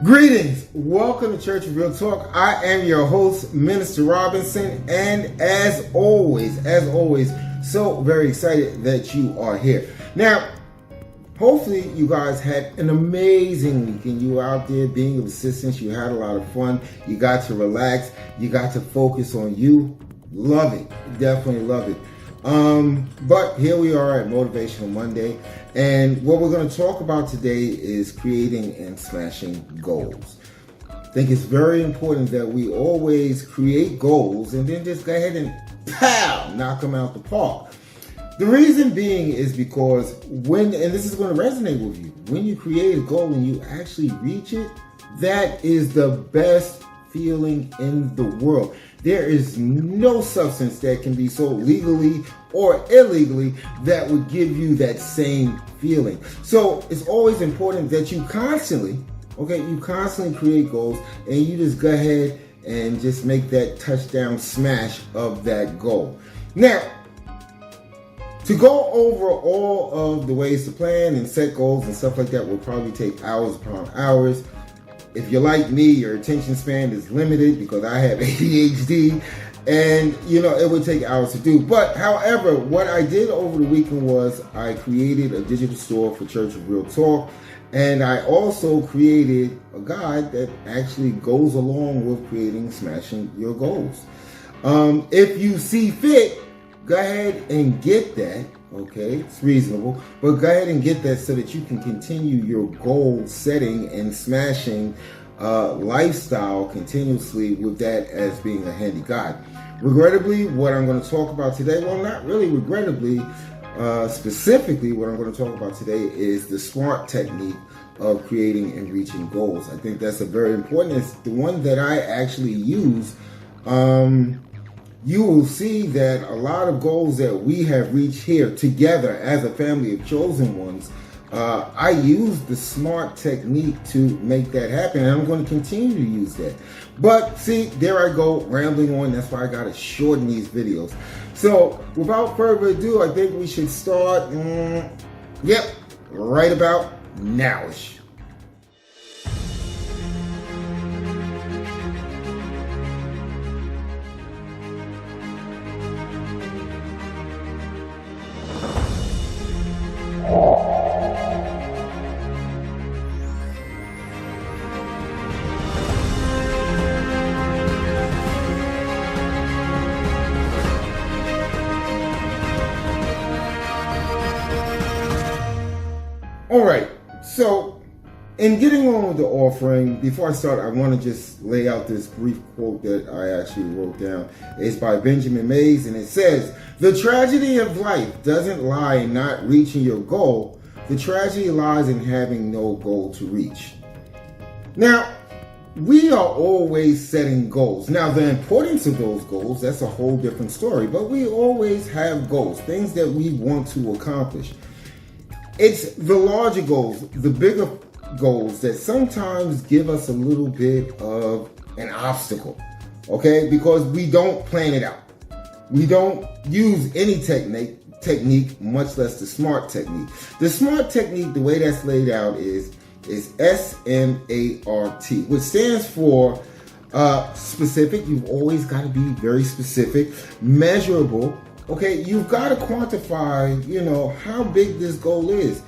Greetings, welcome to Church of Real Talk. I am your host, Minister Robinson, and as always, so very excited that you are here. Now, hopefully you guys had an amazing weekend. You were out there being of assistance, you had a lot of fun, you got to relax, you got to focus on you. Love it, definitely love it. But here we are at Motivational Monday, and what we're going to talk about today is creating and smashing goals. I think it's very important that we always create goals and then just go ahead and knock them out the park. The reason being is because and this is going to resonate with you, when you create a goal and you actually reach it, that is the best feeling in the world. There is no substance that can be sold legally or illegally that would give you that same feeling. So it's always important that you constantly create goals and you just go ahead and just make that touchdown smash of that goal. Now, to go over all of the ways to plan and set goals and stuff like that will probably take hours upon hours. If you're like me, your attention span is limited because I have ADHD and, it would take hours to do. But, however, what I did over the weekend was I created a digital store for Church of Real Talk, and I also created a guide that actually goes along with creating, smashing your goals. If you see fit, go ahead and get that. Okay, it's reasonable, but go ahead and get that so that you can continue your goal setting and smashing lifestyle continuously with that as being a handy guide. Regrettably, what I'm going to talk about today, well, not really regrettably, specifically what I'm going to talk about today is the SMART technique of creating and reaching goals. I think that's a very important, it's the one that I actually use. You will see that a lot of goals that we have reached here together as a family of chosen ones, I use the SMART technique to make that happen, and I'm going to continue to use that. But see, there I go, rambling on. That's why I got to shorten these videos. So without further ado, I think we should start, right about nowish. All right, so in getting on with the offering, before I start, I want to just lay out this brief quote that I actually wrote down. It's by Benjamin Mays, and it says, "The tragedy of life doesn't lie in not reaching your goal. The tragedy lies in having no goal to reach." Now, we are always setting goals. Now, the importance of those goals, that's a whole different story, but we always have goals, things that we want to accomplish. It's the larger goals, the bigger goals that sometimes give us a little bit of an obstacle, okay? Because we don't plan it out. We don't use any technique, much less the SMART technique. The SMART technique, the way that's laid out is SMART, which stands for specific. You've always got to be very specific, measurable. Okay, you've got to quantify, how big this goal is,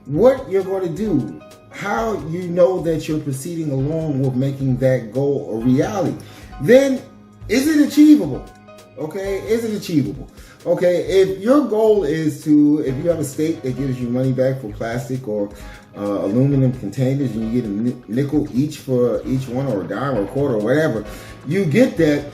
what you're going to do, how you know that you're proceeding along with making that goal a reality. Then, is it achievable? Okay, is it achievable? Okay, if your goal is if you have a state that gives you money back for plastic or aluminum containers and you get a nickel each for each one, or a dime or a quarter or whatever, you get that.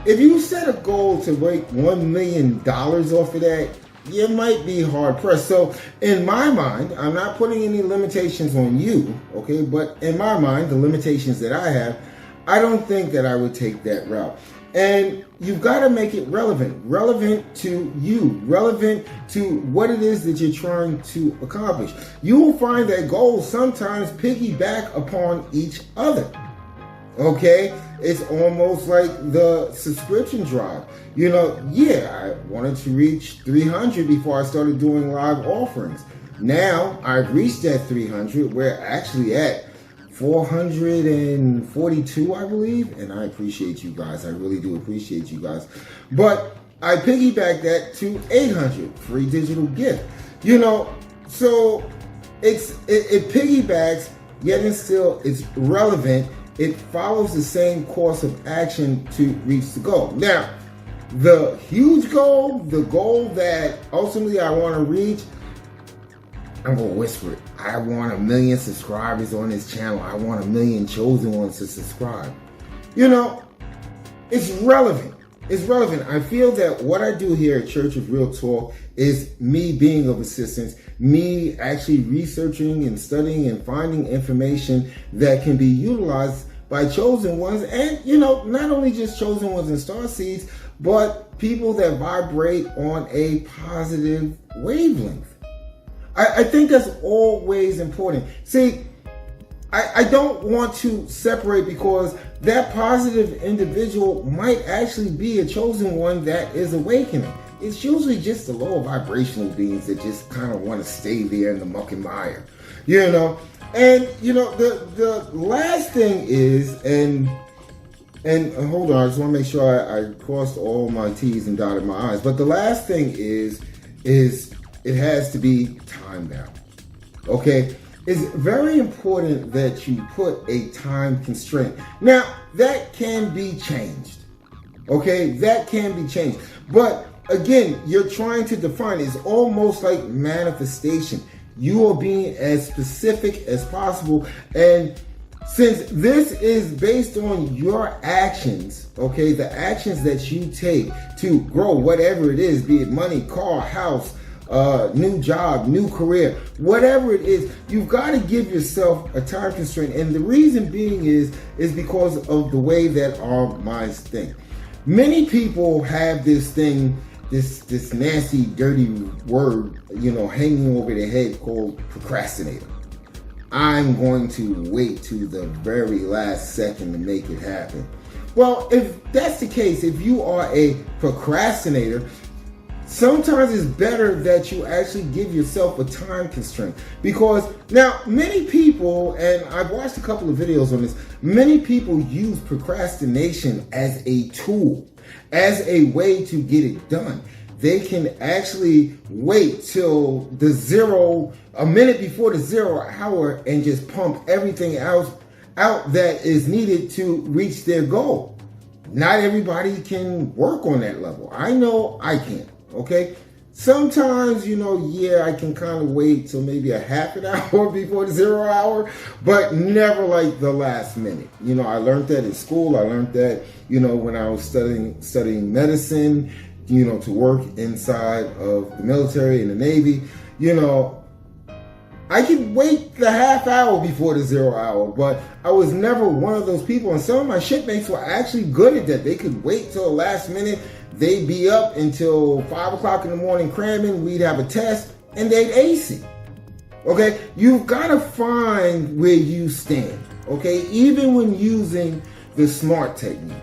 If you set a goal to make $1 million off of that, you might be hard pressed. So in my mind, I'm not putting any limitations on you, okay? But in my mind, the limitations that I have, I don't think that I would take that route. And you've got to make it relevant to you, relevant to what it is that you're trying to accomplish. You will find that goals sometimes piggyback upon each other. Okay, it's almost like the subscription drive. I wanted to reach 300 before I started doing live offerings. Now I've reached that 300. We're actually at 442, I believe, and I appreciate you guys. I really do appreciate you guys. But I piggyback that to 800, free digital gift. So it piggybacks, yet and still it's relevant. It follows the same course of action to reach the goal. Now, the huge goal, the goal that ultimately I want to reach, I'm going to whisper it. I want 1 million subscribers on this channel. I want 1 million chosen ones to subscribe. It's relevant. It's relevant. I feel that what I do here at Church of Real Talk is me being of assistance, me actually researching and studying and finding information that can be utilized by chosen ones, and not only just chosen ones and star seeds, but people that vibrate on a positive wavelength. I think that's always important. See, I don't want to separate, because that positive individual might actually be a chosen one that is awakening. It's usually just the lower vibrational beings that just kind of want to stay there in the muck and mire, And the last thing is, and hold on, I just want to make sure I crossed all my T's and dotted my I's. But the last thing is it has to be time bound. Okay? It's very important that you put a time constraint. Now, that can be changed. Okay? That can be changed. But again, you're trying to define it. It's almost like manifestation. You are being as specific as possible. And since this is based on your actions, okay, the actions that you take to grow whatever it is, be it money, car, house, new job, new career, whatever it is, you've got to give yourself a time constraint. And the reason being is because of the way that our minds think. Many people have this thing, this nasty, dirty word, hanging over their head called procrastinator. I'm going to wait to the very last second to make it happen. Well, if that's the case, if you are a procrastinator, sometimes it's better that you actually give yourself a time constraint. Because now many people, and I've watched a couple of videos on this, many people use procrastination as a tool, as a way to get it done. They can actually wait till a minute before the 0 hour, and just pump everything out that is needed to reach their goal. Not everybody can work on that level. I know I can't. Okay, sometimes I can kind of wait till maybe a half an hour before the 0 hour, but never like the last minute. I learned that in school. I learned that when I was studying medicine, to work inside of the military and the Navy. I could wait the half hour before the 0 hour, but I was never one of those people. And some of my shipmates were actually good at that. They could wait till the last minute. They'd be up until 5 o'clock in the morning cramming. We'd have a test, and they'd ace it. Okay? You've got to find where you stand. Okay? Even when using the SMART technique.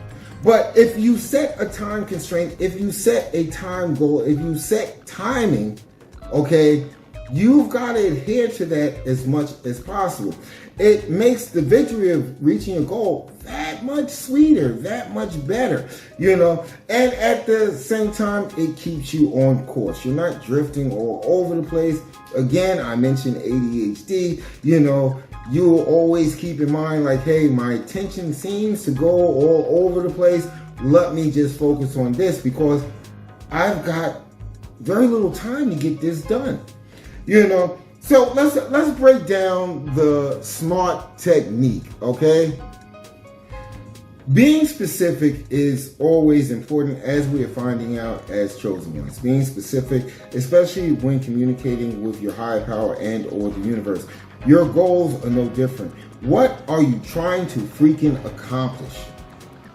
But if you set a time constraint, if you set a time goal, if you set timing, okay, you've got to adhere to that as much as possible. It makes the victory of reaching a goal that much sweeter, that much better, and at the same time, it keeps you on course. You're not drifting all over the place. Again, I mentioned ADHD, you will always keep in mind, like, hey, my attention seems to go all over the place. Let me just focus on this, because I've got very little time to get this done. So let's break down the SMART technique, okay? Being specific is always important, as we are finding out as chosen ones. Being specific, especially when communicating with your higher power and or the universe. Your goals are no different. What are you trying to freaking accomplish?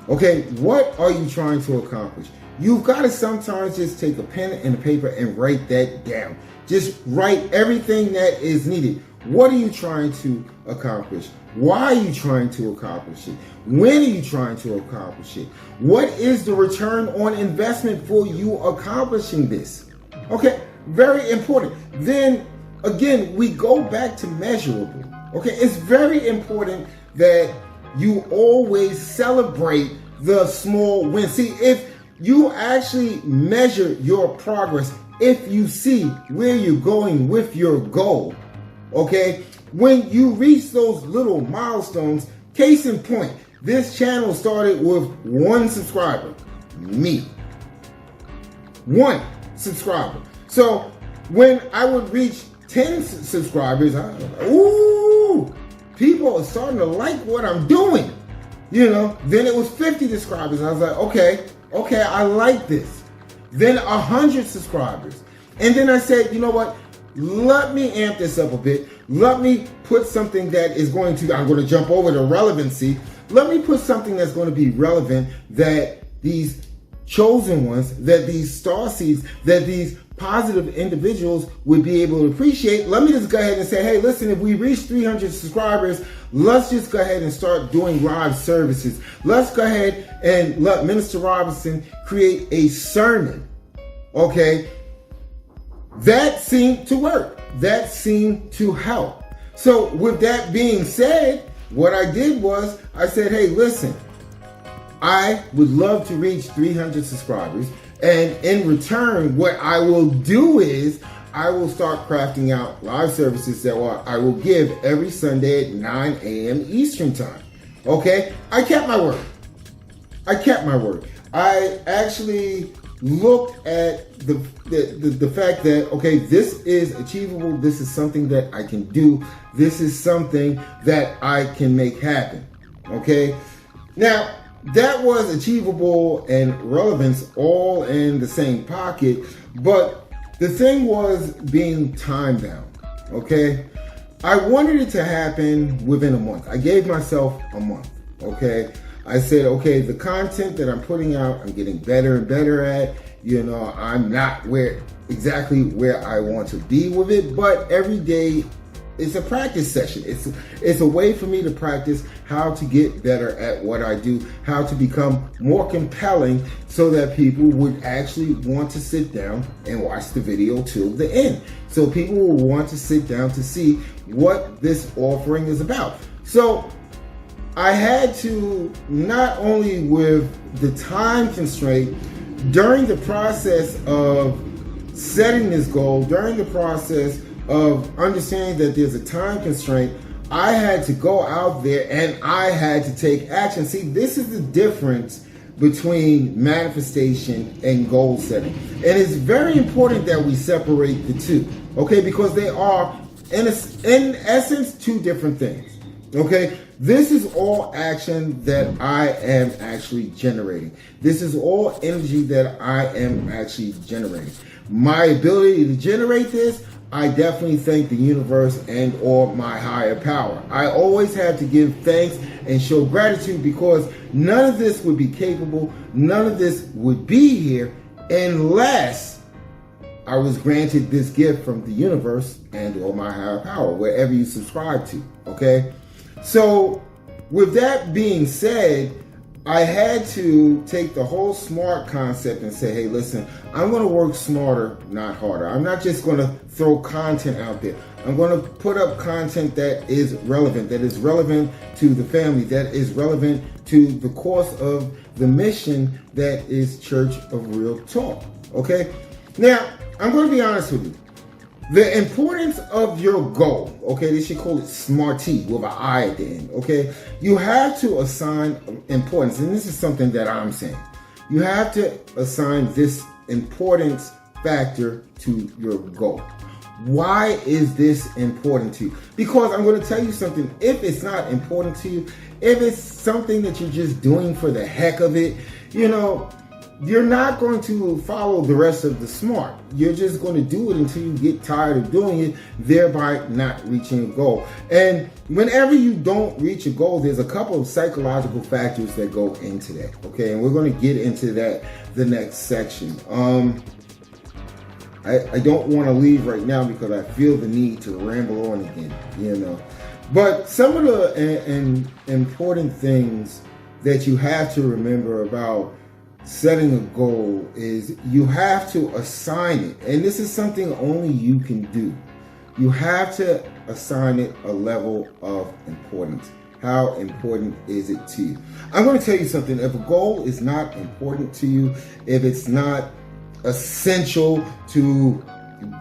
Okay, what are you trying to accomplish? You've got to sometimes just take a pen and a paper and write that down. Just write everything that is needed. What are you trying to accomplish? Why are you trying to accomplish it? When are you trying to accomplish it? What is the return on investment for you accomplishing this? Okay, very important. Then again, we go back to measurable. Okay, it's very important that you always celebrate the small wins. See, if you actually measure your progress, if you see where you're going with your goal, okay, when you reach those little milestones, case in point, this channel started with 1 subscriber, me. 1 subscriber. So when I would reach 10 subscribers, I was like, ooh, people are starting to like what I'm doing. Then it was 50 subscribers. I was like, okay, I like this. Then 100 subscribers. And then I said, you know what? Let me amp this up a bit. Let me put something that is I'm going to jump over to relevancy. Let me put something that's going to be relevant, that these chosen ones, that these star seeds, that these positive individuals would be able to appreciate. Let me just go ahead and say, hey, listen, if we reach 300 subscribers, let's just go ahead and start doing live services. Let's go ahead and let Minister Robinson create a sermon. Okay? That seemed to work. That seemed to help. So with that being said, what I did was I said, hey, listen, I would love to reach 300 subscribers. And in return, what I will do is I will start crafting out live services that I will give every Sunday at 9 a.m. Eastern time. Okay? I kept my word. I actually looked at the fact that, okay, this is achievable. This is something that I can do. This is something that I can make happen. Okay? Now, that was achievable and relevance all in the same pocket, but the thing was being time bound, okay? I wanted it to happen within a month. I gave myself a month, okay? I said, okay, the content that I'm putting out, I'm getting better and better at. I'm not exactly where I want to be with it, but every day it's a practice session. It's a way for me to practice how to get better at what I do, how to become more compelling so that people would actually want to sit down and watch the video till the end. So people will want to sit down to see what this offering is about. So I had to, not only with the time constraint, during the process of setting this goal, during the process of understanding that there's a time constraint, I had to go out there and I had to take action. See, this is the difference between manifestation and goal setting. And it's very important that we separate the two, okay? Because they are, in essence, 2 different things, okay? This is all action that I am actually generating. This is all energy that I am actually generating. My ability to generate this, I definitely thank the universe and or my higher power. I always have to give thanks and show gratitude, because none of this would be capable, none of this would be here unless I was granted this gift from the universe and or my higher power, wherever you subscribe to, okay? So with that being said, I had to take the whole SMART concept and say, hey, listen, I'm going to work smarter, not harder. I'm not just going to throw content out there. I'm going to put up content that is relevant to the family, that is relevant to the course of the mission that is Church of Real Talk. Okay? Now, I'm going to be honest with you. The importance of your goal, okay, they should call it SMART-T with an I at the end, okay? You have to assign importance, and this is something that I'm saying. You have to assign this importance factor to your goal. Why is this important to you? Because I'm going to tell you something. If it's not important to you, if it's something that you're just doing for the heck of it, you're not going to follow the rest of the SMART. You're just going to do it until you get tired of doing it, thereby not reaching a goal. And whenever you don't reach a goal, there's a couple of psychological factors that go into that. Okay, and we're going to get into that the next section. I don't want to leave right now because I feel the need to ramble on again, But some of the important things that you have to remember about setting a goal is you have to assign it. And this is something only you can do. You have to assign it a level of importance. How important is it to you? I'm going to tell you something. If a goal is not important to you, if it's not essential to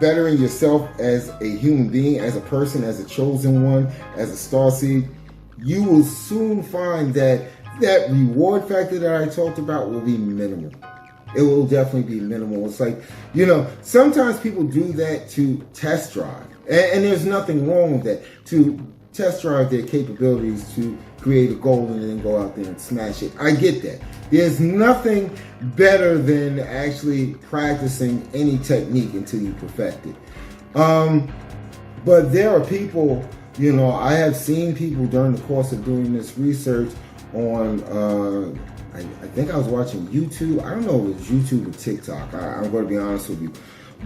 bettering yourself as a human being, as a person, as a chosen one, as a starseed, you will soon find that reward factor that I talked about will be minimal. It will definitely be minimal. It's like, sometimes people do that to test drive. And there's nothing wrong with that. To test drive their capabilities to create a goal and then go out there and smash it. I get that. There's nothing better than actually practicing any technique until you perfect it. But there are people, I have seen people during the course of doing this research on, I think I was watching YouTube. I don't know if it was YouTube or TikTok. I'm going to be honest with you.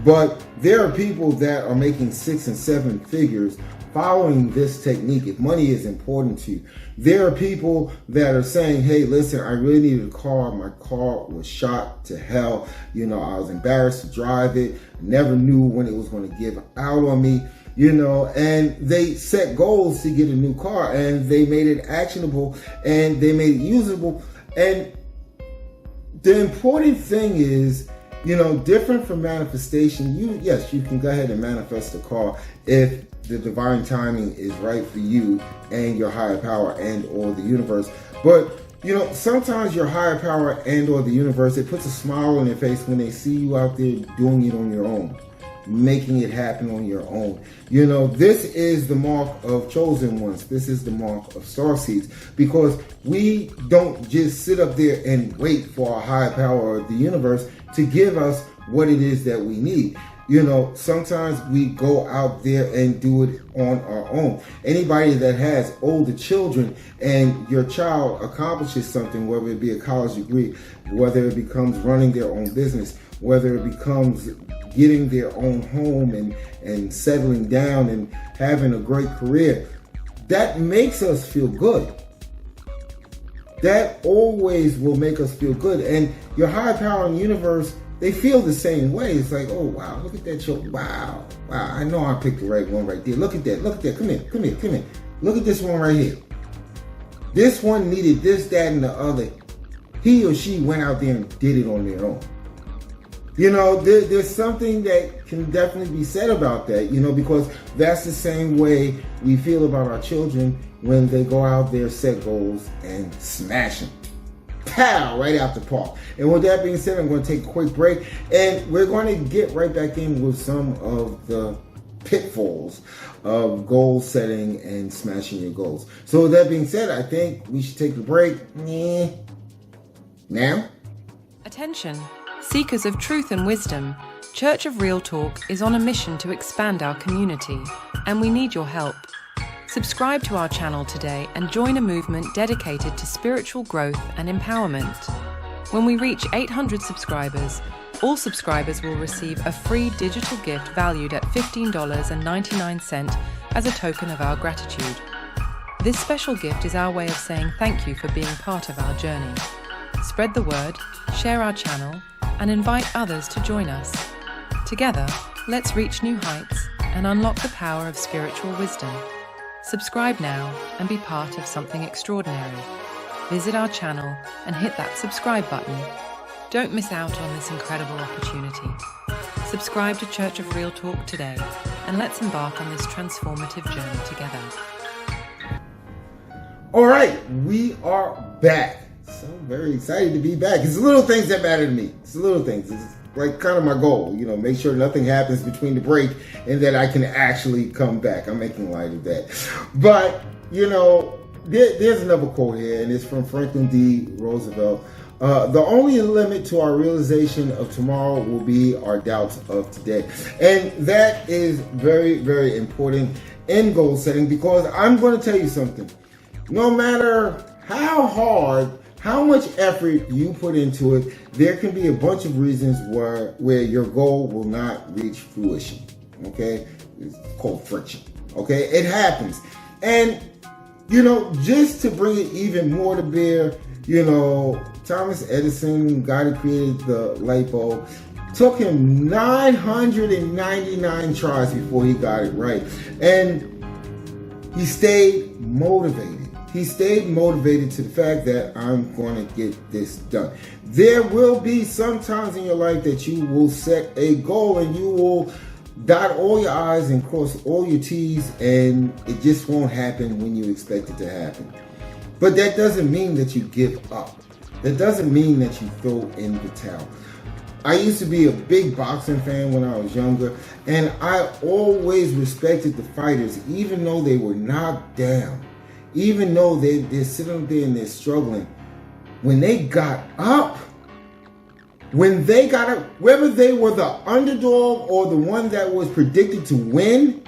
But there are people that are making 6 and 7 figures following this technique. If money is important to you, there are people that are saying, hey, listen, I really needed a car. My car was shot to hell. I was embarrassed to drive it. I never knew when it was going to give out on me, and they set goals to get a new car, and they made it actionable and they made it usable. And the important thing is, different from manifestation, you can go ahead and manifest a car if the divine timing is right for you and your higher power and or the universe. But sometimes your higher power and or the universe, it puts a smile on their face when they see you out there doing it on your own, making it happen on your own. This is the mark of chosen ones. This is the mark of starseeds, because we don't just sit up there and wait for our higher power or the universe to give us what it is that we need. Sometimes we go out there and do it on our own. Anybody that has older children and your child accomplishes something, whether it be a college degree, whether it becomes running their own business, whether it becomes getting their own home and settling down and having a great career, that makes us feel good. That always will make us feel good. And your higher power in the universe, they feel the same way. It's like, oh, wow, look at that show. Wow, I know I picked the right one right there. Look at that. Come here. Look at this one right here. This one needed this, that, and the other. He or she went out there and did it on their own. There's something that can definitely be said about that, because that's the same way we feel about our children when they go out there, set goals, and smash them. Pow! Right out the park. And with that being said, I'm going to take a quick break, and we're going to get right back in with some of the pitfalls of goal setting and smashing your goals. So with that being said, I think we should take a break. Now? Attention, seekers of truth and wisdom. Church of Real Talk is on a mission to expand our community, and we need your help. Subscribe to our channel today and join a movement dedicated to spiritual growth and empowerment. When we reach 800 subscribers, all subscribers will receive a free digital gift valued at $15.99 as a token of our gratitude. This special gift is our way of saying thank you for being part of our journey. Spread the word, share our channel, and invite others to join us. Together, let's reach new heights and unlock the power of spiritual wisdom. Subscribe now and be part of something extraordinary. Visit our channel and hit that subscribe button. Don't miss out on this incredible opportunity. Subscribe to Church of Real Talk today, and let's embark on this transformative journey together. All right, we are back. So very excited to be back. It's the little things that matter to me. It's the little things. It's like kind of my goal, make sure nothing happens between the break and that I can actually come back. I'm making light of that. But, there's another quote here, and it's from Franklin D. Roosevelt. The only limit to our realization of tomorrow will be our doubts of today. And that is very, very important in goal setting, because I'm going to tell you something. No matter how hard, how much effort you put into it, there can be a bunch of reasons where your goal will not reach fruition. Okay? It's called friction. Okay? It happens. And, just to bring it even more to bear, Thomas Edison, guy who created the light bulb, took him 999 tries before he got it right. And He stayed motivated. He stayed motivated to the fact that I'm going to get this done. There will be some times in your life that you will set a goal and you will dot all your I's and cross all your T's, and it just won't happen when you expect it to happen. But that doesn't mean that you give up. That doesn't mean that you throw in the towel. I used to be a big boxing fan when I was younger, and I always respected the fighters, even though they were knocked down, even though they're sitting there and they're struggling. When they got up, whether they were the underdog or the one that was predicted to win,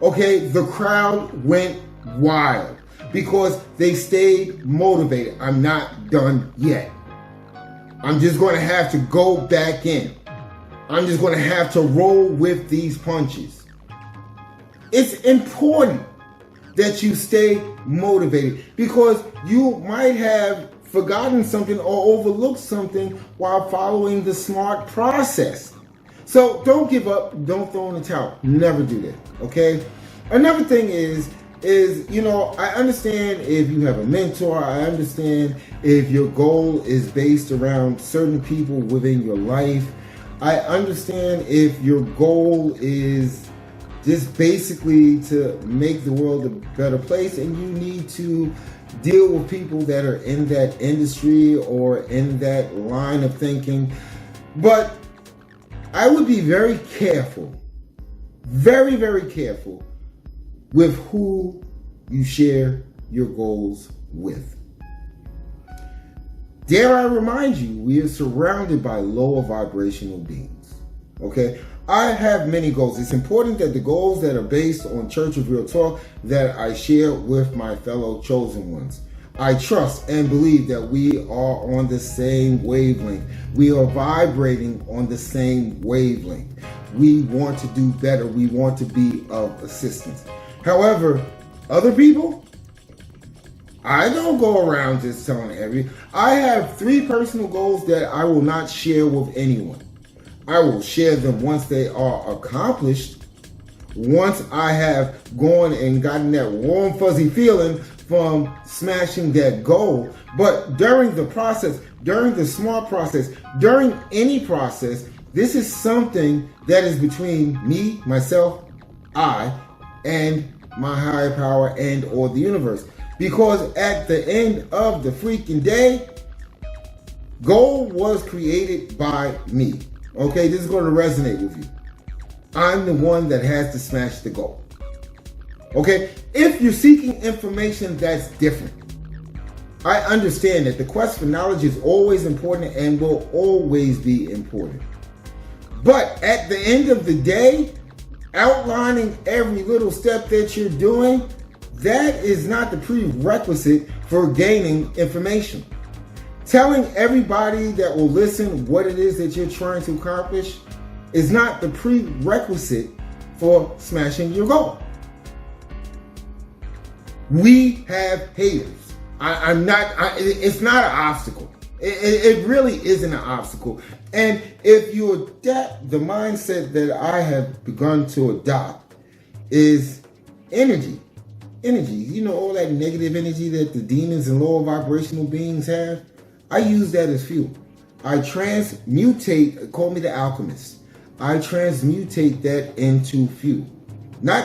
okay, the crowd went wild because they stayed motivated. I'm not done yet. I'm just going to have to go back in. I'm just going to have to roll with these punches. It's important that you stay motivated because you might have forgotten something or overlooked something while following the SMART process. So don't give up. Don't throw in the towel. Never do that. Okay? Another thing is, I understand if you have a mentor. I understand if your goal is based around certain people within your life. I understand if your goal is just basically to make the world a better place and you need to deal with people that are in that industry or in that line of thinking. But I would be very careful, very, very careful with who you share your goals with. Dare I remind you, we are surrounded by lower vibrational beings. Okay? I have many goals. It's important that the goals that are based on Church of Real Talk that I share with my fellow chosen ones. I trust and believe that we are on the same wavelength. We are vibrating on the same wavelength. We want to do better. We want to be of assistance. However, other people, I don't go around just telling I have 3 personal goals that I will not share with anyone. I will share them once they are accomplished, once I have gone and gotten that warm, fuzzy feeling from smashing that goal. But during the process, during the SMART process, during any process, this is something that is between me, myself, I, and my higher power and or the universe. Because at the end of the freaking day, goal was created by me. Okay, this is going to resonate with you. I'm the one that has to smash the goal. Okay, if you're seeking information that's different, I understand that the quest for knowledge is always important and will always be important. But at the end of the day, outlining every little step that you're doing, that is not the prerequisite for gaining information. Telling everybody that will listen what it is that you're trying to accomplish is not the prerequisite for smashing your goal. We have haters. It's not an obstacle. It really isn't an obstacle. And if you adapt, the mindset that I have begun to adopt is energy. Energy, all that negative energy that the demons and lower vibrational beings have, I use that as fuel. I transmutate, call me the alchemist. I transmutate that into fuel.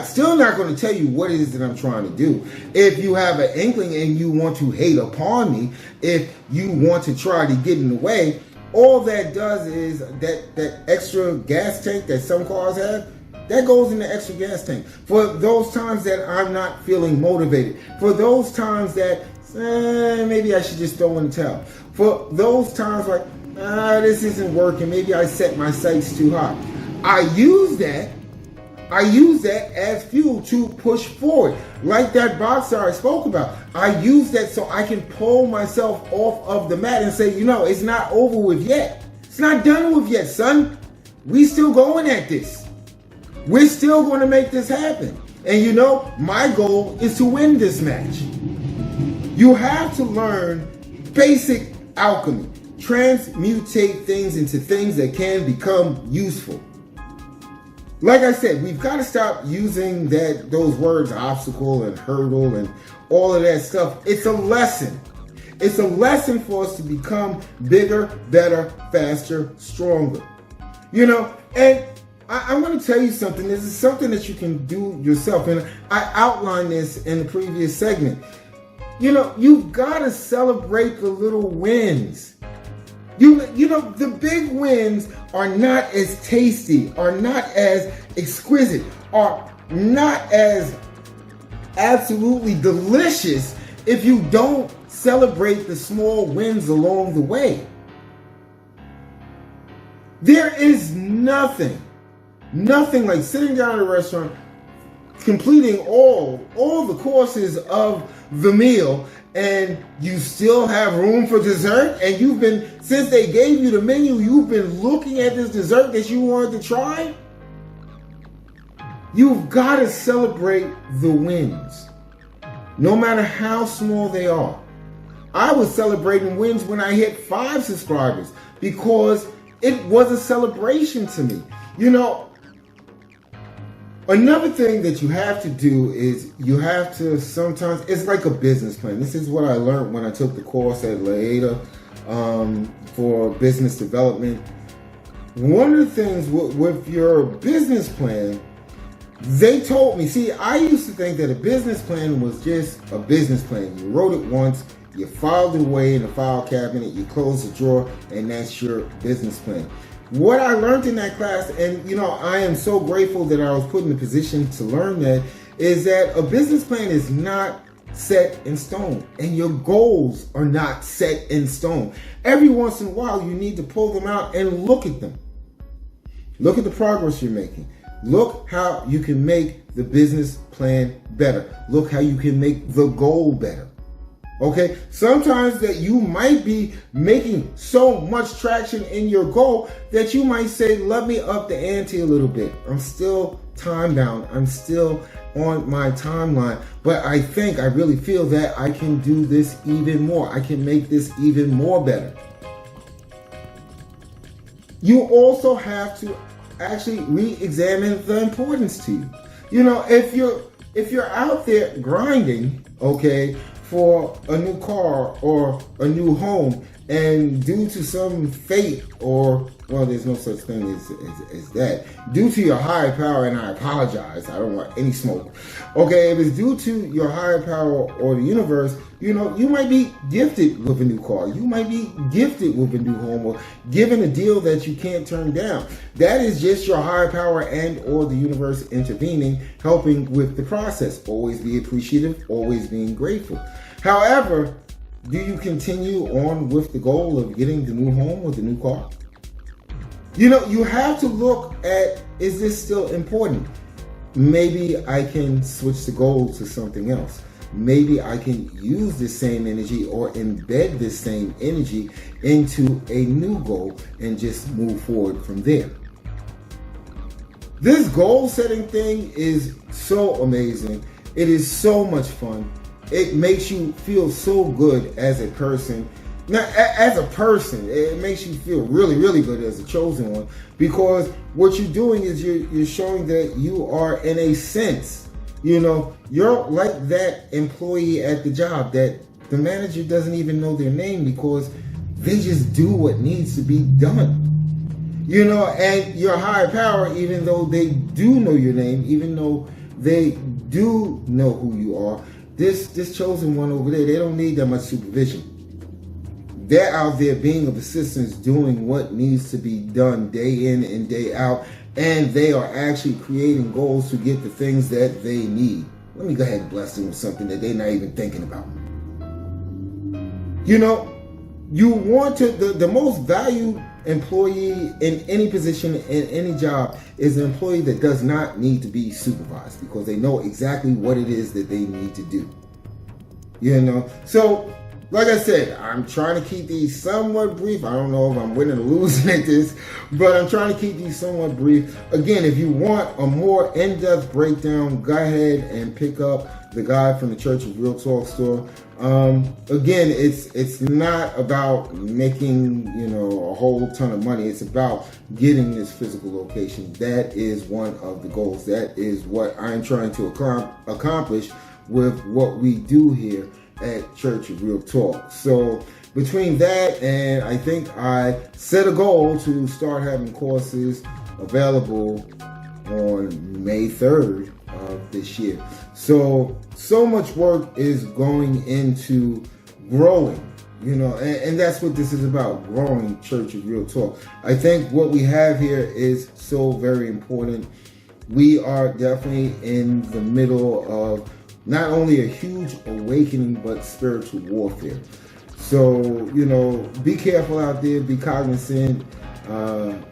Still not going to tell you what it is that I'm trying to do. If you have an inkling and you want to hate upon me, if you want to try to get in the way, all that does is that extra gas tank that some cars have, that goes in the extra gas tank. For those times that I'm not feeling motivated. For those times that maybe I should just throw in the towel. For those times like, this isn't working. Maybe I set my sights too high. I use that as fuel to push forward. Like that boxer I spoke about. I use that so I can pull myself off of the mat and say, it's not over with yet. It's not done with yet, son. We still going at this. We're still going to make this happen. And my goal is to win this match. You have to learn basic alchemy. Transmutate things into things that can become useful. like I said, we've got to stop using those words, obstacle and hurdle and all of that stuff. It's a lesson. It's a lesson for us to become bigger, better, faster, stronger. And I'm going to tell you something. This is something that you can do yourself. And I outlined this in the previous segment. You've got to celebrate the little wins. The big wins are not as tasty, are not as exquisite, are not as absolutely delicious if you don't celebrate the small wins along the way. There is nothing like sitting down at a restaurant, completing all the courses of the meal, and you still have room for dessert, and since they gave you the menu, you've been looking at this dessert that you wanted to try. You've got to celebrate the wins, no matter how small they are. I was celebrating wins when I hit 5 subscribers because it was a celebration to me. Another thing that you have to do is you have to sometimes, it's like a business plan. This is what I learned when I took the course at LAEDA for business development. One of the things with your business plan, they told me, see, I used to think that a business plan was just a business plan. You wrote it once, you filed it away in the file cabinet, you close the drawer, and that's your business plan. What I learned in that class, and I am so grateful that I was put in the position to learn that, is that a business plan is not set in stone, and your goals are not set in stone. Every once in a while, you need to pull them out and look at them. Look at the progress you're making. Look how you can make the business plan better. Look how you can make the goal better. Okay, sometimes that you might be making so much traction in your goal that you might say, let me up the ante a little bit. I'm still time bound. I'm still on my timeline, but I really feel that I can do this even more. I can make this even more better. You also have to actually re-examine the importance to you. If you're out there grinding, okay, for a new car or a new home, and due to some fate there's no such thing as that, due to your higher power, and I apologize, I don't want any smoke, okay, if it's due to your higher power or the universe, you might be gifted with a new car, you might be gifted with a new home, or given a deal that you can't turn down. That is just your higher power and or the universe intervening, helping with the process. Always be appreciative, always being grateful. However, do you continue on with the goal of getting the new home or the new car? You have to look at, is this still important? Maybe I can switch the goal to something else. Maybe I can use the same energy or embed the same energy into a new goal and just move forward from there. This goal setting thing is so amazing. It is so much fun. It makes you feel so good as a person. Now, as a person, it makes you feel really, really good as a chosen one, because what you're doing is you're showing that you are, in a sense, you're like that employee at the job that the manager doesn't even know their name because they just do what needs to be done. And your higher power, even though they do know your name, even though they do know who you are, this chosen one over there, they don't need that much supervision. They're out there being of assistance, doing what needs to be done day in and day out, and they are actually creating goals to get the things that they need. Let me go ahead and bless them with something that they're not even thinking about. You want to, the most valued employee in any position, in any job, is an employee that does not need to be supervised because they know exactly what it is that they need to do. So, like I said, I'm trying to keep these somewhat brief. I don't know if I'm winning or losing at this, but I'm trying to keep these somewhat brief. Again, if you want a more in-depth breakdown, go ahead and pick up the guide from the Church of Real Talk store. Again, it's not about making, a whole ton of money. It's about getting this physical location. That is one of the goals. That is what I'm trying to accomplish with what we do here at Church of Real Talk. So between that and I think I set a goal to start having courses available on May 3rd of this year. So much work is going into growing, and that's what this is about, growing Church of Real Talk. I think what we have here is so very important. We are definitely in the middle of not only a huge awakening, but spiritual warfare. So, be careful out there, be cognizant,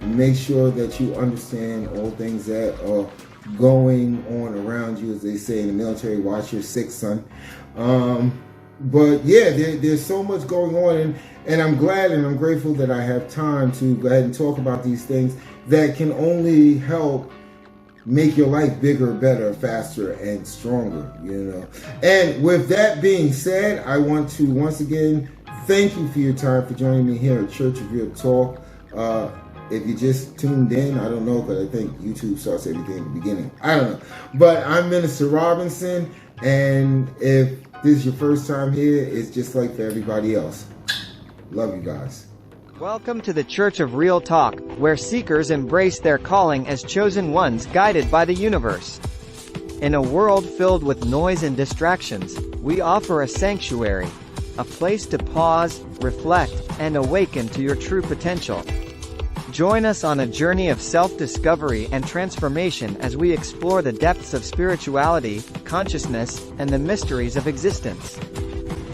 make sure that you understand all things that are going on around you, as they say in the military. Watch your six, son. But yeah, there's so much going on, and I'm glad and I'm grateful that I have time to go ahead and talk about these things that can only help make your life bigger, better, faster, and stronger, And with that being said, I want to once again thank you for your time, for joining me here at Church of Real Talk. If you just tuned in, I don't know, because I think YouTube starts everything at the beginning. I don't know. But I'm Minister Robinson, and if this is your first time here, it's just like for everybody else. Love you guys. Welcome to the Church of Real Talk, where seekers embrace their calling as chosen ones guided by the universe. In a world filled with noise and distractions, we offer a sanctuary, a place to pause, reflect, and awaken to your true potential. Join us on a journey of self-discovery and transformation as we explore the depths of spirituality, consciousness, and the mysteries of existence.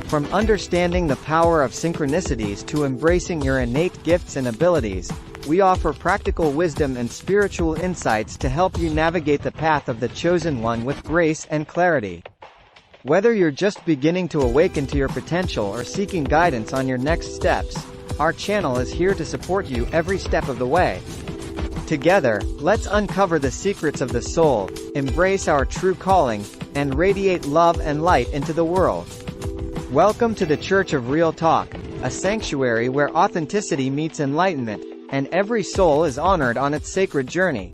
From understanding the power of synchronicities to embracing your innate gifts and abilities, we offer practical wisdom and spiritual insights to help you navigate the path of the chosen one with grace and clarity. Whether you're just beginning to awaken to your potential or seeking guidance on your next steps, our channel is here to support you every step of the way. Together, let's uncover the secrets of the soul, embrace our true calling, and radiate love and light into the world. Welcome to the Church of Real Talk, a sanctuary where authenticity meets enlightenment, and every soul is honored on its sacred journey.